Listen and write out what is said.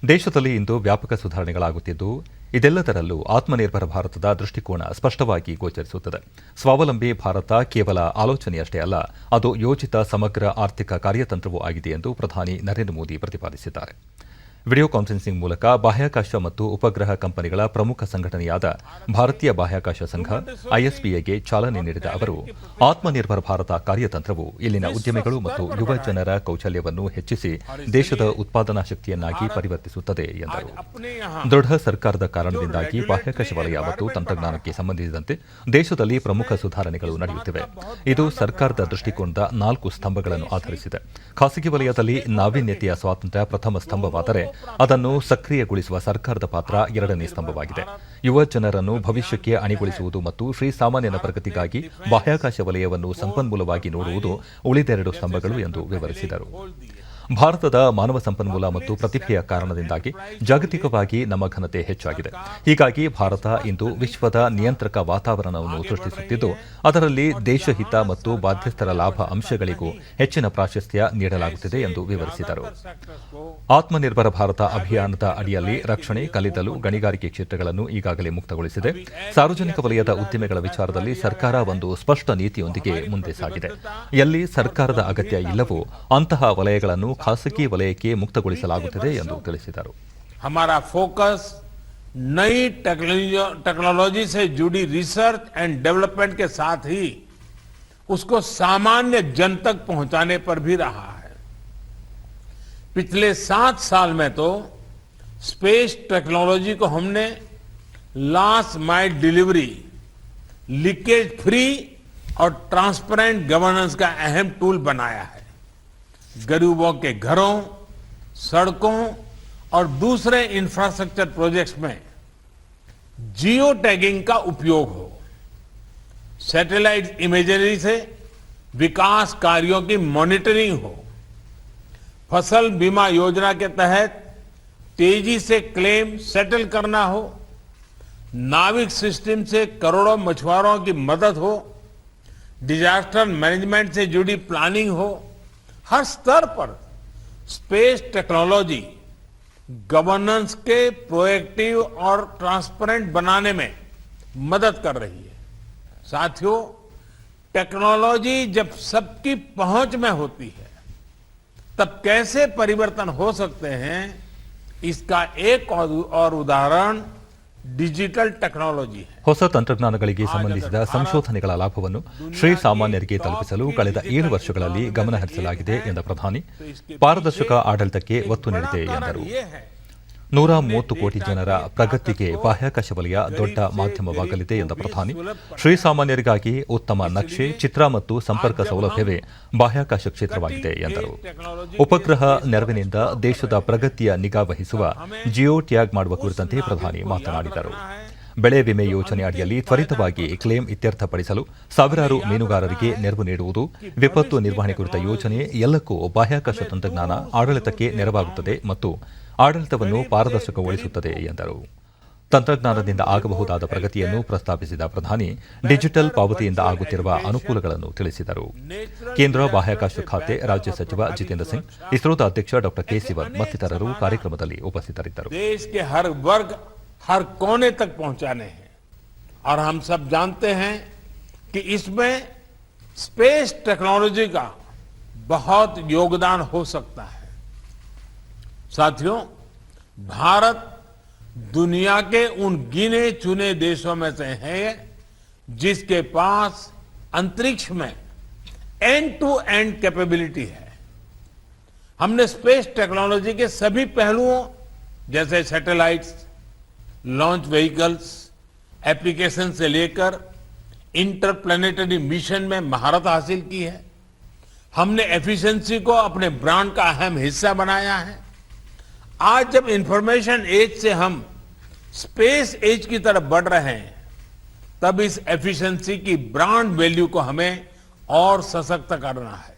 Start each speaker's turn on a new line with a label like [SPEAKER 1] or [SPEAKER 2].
[SPEAKER 1] ದೇಶದಲ್ಲಿ ಇಂದು ವ್ಯಾಪಕ ಸುಧಾರಣೆಗಳಾಗುತ್ತಿದ್ದು ಇದೆಲ್ಲದರಲ್ಲೂ ಆತ್ಮನಿರ್ಭರ ಭಾರತದ ದೃಷ್ಟಿಕೋನ ಸ್ಪಷ್ಟವಾಗಿ ಗೋಚರಿಸುತ್ತದೆ. ಸ್ವಾವಲಂಬಿ ಭಾರತ ಕೇವಲ ಆಲೋಚನೆಯಷ್ಟೇ ಅಲ್ಲ, ಅದು ಯೋಜಿತ ಸಮಗ್ರ ಆರ್ಥಿಕ ಕಾರ್ಯತಂತ್ರವೂ ಆಗಿದೆ ಎಂದು ಪ್ರಧಾನಿ ನರೇಂದ್ರ ಮೋದಿ ಪ್ರತಿಪಾದಿಸಿದ್ದಾರೆ. ವಿಡಿಯೋ ಕಾನ್ಫರೆನ್ಸಿಂಗ್ ಮೂಲಕ ಬಾಹ್ಯಾಕಾಶ ಮತ್ತು ಉಪಗ್ರಹ ಕಂಪನಿಗಳ ಪ್ರಮುಖ ಸಂಘಟನೆಯಾದ ಭಾರತೀಯ ಬಾಹ್ಯಾಕಾಶ ಸಂಘ ಐಎಸ್ಪಿಎಗೆ ಚಾಲನೆ ನೀಡಿದ ಅವರು, ಆತ್ಮನಿರ್ಭರ ಭಾರತ ಕಾರ್ಯತಂತ್ರವು ಇಲ್ಲಿನ ಉದ್ಯಮಿಗಳು ಮತ್ತು ಯುವ ಜನರ ಕೌಶಲ್ಯವನ್ನು ಹೆಚ್ಚಿಸಿ ದೇಶದ ಉತ್ಪಾದನಾ ಶಕ್ತಿಯನ್ನಾಗಿ ಪರಿವರ್ತಿಸುತ್ತದೆ ಎಂದರು. ದೃಢ ಸರ್ಕಾರದ ಕಾರಣದಿಂದಾಗಿ ಬಾಹ್ಯಾಕಾಶ ವಲಯ ಮತ್ತು ತಂತ್ರಜ್ಞಾನಕ್ಕೆ ಸಂಬಂಧಿಸಿದಂತೆ ದೇಶದಲ್ಲಿ ಪ್ರಮುಖ ಸುಧಾರಣೆಗಳು ನಡೆಯುತ್ತಿವೆ. ಇದು ಸರ್ಕಾರದ ದೃಷ್ಟಿಕೋನದ 4 ಸ್ತಂಭಗಳನ್ನು ಆಧರಿಸಿದೆ. ಖಾಸಗಿ ವಲಯದಲ್ಲಿ ನಾವೀನ್ಯತೆಯ ಸ್ವಾತಂತ್ರ್ಯ ಪ್ರಥಮ ಸ್ತಂಭವಾದರೆ, ಅದನ್ನು ಸಕ್ರಿಯಗೊಳಿಸುವ ಸರ್ಕಾರದ ಪಾತ್ರ 2ನೇ ಸ್ತಂಭವಾಗಿದೆ. ಯುವ ಜನರನ್ನು ಭವಿಷ್ಯಕ್ಕೆ ಅಣಿಗೊಳಿಸುವುದು ಮತ್ತು ಶ್ರೀಸಾಮಾನ್ಯನ ಪ್ರಗತಿಗಾಗಿ ಬಾಹ್ಯಾಕಾಶ ವಲಯವನ್ನು ಸಂಪನ್ಮೂಲವಾಗಿ ನೋಡುವುದು ಉಳಿದೆರಡು ಸ್ತಂಭಗಳು ಎಂದು ವಿವರಿಸಿದರು. ಭಾರತದ ಮಾನವ ಸಂಪನ್ಮೂಲ ಮತ್ತು ಪ್ರತಿಭೆಯ ಕಾರಣದಿಂದಾಗಿ ಜಾಗತಿಕವಾಗಿ ನಮ್ಮ ಘನತೆ ಹೆಚ್ಚಾಗಿದೆ. ಹೀಗಾಗಿ ಭಾರತ ಇಂದು ವಿಶ್ವದ ನಿಯಂತ್ರಕ ವಾತಾವರಣವನ್ನು ಸೃಷ್ಟಿಸುತ್ತಿದ್ದು, ಅದರಲ್ಲಿ ದೇಶಹಿತ ಮತ್ತು ಬಾಧ್ಯಸ್ಥರ ಲಾಭ ಅಂಶಗಳಿಗೂ ಹೆಚ್ಚಿನ ಪ್ರಾಶಸ್ತ್ಯ ನೀಡಲಾಗುತ್ತಿದೆ ಎಂದು ವಿವರಿಸಿದರು. ಆತ್ಮನಿರ್ಭರ ಭಾರತ ಅಭಿಯಾನದ ಅಡಿಯಲ್ಲಿ ರಕ್ಷಣೆ, ಕಲ್ಲಿದ್ದಲು, ಗಣಿಗಾರಿಕೆ ಕ್ಷೇತ್ರಗಳನ್ನು ಈಗಾಗಲೇ ಮುಕ್ತಗೊಳಿಸಿದೆ. ಸಾರ್ವಜನಿಕ ವಲಯದ ಉದ್ದಿಮೆಗಳ ವಿಚಾರದಲ್ಲಿ ಸರ್ಕಾರ ಒಂದು ಸ್ಪಷ್ಟ ನೀತಿಯೊಂದಿಗೆ ಮುಂದೆ ಸಾಗಿದೆ. ಎಲ್ಲಿ ಸರ್ಕಾರದ ಅಗತ್ಯ ಇಲ್ಲವೋ ಅಂತಹ ವಲಯಗಳನ್ನು ಖಾಸಗಿ ವಲಯಕ್ಕೆ ಮುಕ್ತಗೊಳಿಸಲಾಗುತ್ತಿದೆ ಎಂದು ತಿಳಿಸಿದರು.
[SPEAKER 2] हमारा फोकस नई टेक्नोलॉजी से जुड़ी रिसर्च एंड डेवलपमेंट के साथ ही उसको सामान्य जन तक पहुंचाने पर भी रहा है. पिछले 7 साल में तो स्पेस टेक्नोलॉजी को हमने last mile delivery, leakage free और ट्रांसपेरेंट गवर्नेंस का अहम टूल बनाया है. गरीबों के घरों, सड़कों और दूसरे इंफ्रास्ट्रक्चर प्रोजेक्ट्स में जियो टैगिंग का उपयोग हो, सैटेलाइट इमेजरी से विकास कार्यों की मॉनिटरिंग हो, फसल बीमा योजना के तहत तेजी से क्लेम सेटल करना हो, नाविक सिस्टम से करोड़ों मछुआरों की मदद हो, डिजास्टर मैनेजमेंट से जुड़ी प्लानिंग हो. हर स्तर पर स्पेस टेक्नोलॉजी गवर्नेंस के प्रोएक्टिव और ट्रांसपेरेंट बनाने में मदद कर रही है. साथियों, टेक्नोलॉजी जब सबकी पहुंच में होती है, तब कैसे परिवर्तन हो सकते हैं, इसका एक और उदाहरण ಡಿಜಿಟಲ್ ಟೆಕ್ನಾಲಜಿ.
[SPEAKER 1] ಹೊಸ ತಂತ್ರಜ್ಞಾನಗಳಿಗೆ ಸಂಬಂಧಿಸಿದ ಸಂಶೋಧನೆಗಳ ಲಾಭವನ್ನು ಶ್ರೀಸಾಮಾನ್ಯರಿಗೆ ತಲುಪಿಸಲು ಕಳೆದ 7 ವರ್ಷಗಳಲ್ಲಿ ಗಮನ ಹರಿಸಲಾಗಿದೆ ಎಂದ ಪ್ರಧಾನಿ, ಪಾರದರ್ಶಕ ಆಡಳಿತಕ್ಕೆ ಒತ್ತು ನೀಡಿದೆ ಎಂದರು. 130 ಕೋಟಿ ಜನರ ಪ್ರಗತಿಗೆ ಬಾಹ್ಯಾಕಾಶ ವಲಯ ದೊಡ್ಡ ಮಾಧ್ಯಮವಾಗಲಿದೆ ಎಂದ ಪ್ರಧಾನಿ, ಶ್ರೀಸಾಮಾನ್ಯರಿಗಾಗಿ ಉತ್ತಮ ನಕ್ಷೆ, ಚಿತ್ರ ಮತ್ತು ಸಂಪರ್ಕ ಸೌಲಭ್ಯವೇ ಬಾಹ್ಯಾಕಾಶ ಕ್ಷೇತ್ರವಾಗಿದೆ ಎಂದರು. ಉಪಗ್ರಹ ನೆರವಿನಿಂದ ದೇಶದ ಪ್ರಗತಿಯ ನಿಗಾ ವಹಿಸುವ ಜಿಯೋ ಟ್ಯಾಗ್ ಮಾಡುವ ಕುರಿತಂತೆ ಪ್ರಧಾನಿ ಮಾತನಾಡಿದರು. ಬೆಳೆ ವಿಮೆ ಯೋಜನೆ ಅಡಿಯಲ್ಲಿ ತ್ವರಿತವಾಗಿ ಕ್ಲೇಮ್ ಇತ್ಯರ್ಥಪಡಿಸಲು ಸಾವಿರಾರು ಮೀನುಗಾರರಿಗೆ ನೆರವು ನೀಡುವುದು, ವಿಪತ್ತು ನಿರ್ವಹಣೆ ಕುರಿತ ಯೋಜನೆ ಎಲ್ಲಕ್ಕೂ ಬಾಹ್ಯಾಕಾಶ ತಂತ್ರಜ್ಞಾನ ಆಡಳಿತಕ್ಕೆ ನೆರವಾಗುತ್ತದೆ ಮತ್ತು ಆಡಳಿತವನ್ನು ಪಾರದರ್ಶಕಗೊಳಿಸುತ್ತದೆ ಎಂದರು. ತಂತ್ರಜ್ಞಾನದಿಂದ ಆಗಬಹುದಾದ ಪ್ರಗತಿಯನ್ನು ಪ್ರಸ್ತಾಪಿಸಿದ ಪ್ರಧಾನಿ, ಡಿಜಿಟಲ್ ಪಾವತಿಯಿಂದ ಆಗುತ್ತಿರುವ ಅನುಕೂಲಗಳನ್ನು ತಿಳಿಸಿದರು. ಕೇಂದ್ರ ಬಾಹ್ಯಾಕಾಶ ಖಾತೆ ರಾಜ್ಯ ಸಚಿವ ಜಿತೇಂದ್ರ ಸಿಂಗ್, ಇಸ್ರೋದ ಅಧ್ಯಕ್ಷ ಡಾ ಕೆ ಸಿವನ್ ಮತ್ತಿತರರು ಕಾರ್ಯಕ್ರಮದಲ್ಲಿ ಉಪಸ್ಥಿತರಿದ್ದರು.
[SPEAKER 2] हर कोने तक पहुंचाने हैं और हम सब जानते हैं कि इसमें स्पेस टेक्नोलॉजी का बहुत योगदान हो सकता है. साथियों, भारत दुनिया के उन गिने चुने देशों में से है जिसके पास अंतरिक्ष में एंड टू एंड कैपेबिलिटी है. हमने स्पेस टेक्नोलॉजी के सभी पहलुओं जैसे सैटेलाइट्स, लॉन्च व्हीकल्स, एप्लीकेशन से लेकर इंटरप्लैनेटरी मिशन में महारत हासिल की है. हमने एफिशिएंसी को अपने ब्रांड का अहम हिस्सा बनाया है. आज जब इंफॉर्मेशन एज से हम स्पेस एज की तरफ बढ़ रहे हैं, तब इस एफिशिएंसी की ब्रांड वैल्यू को हमें और सशक्त करना है.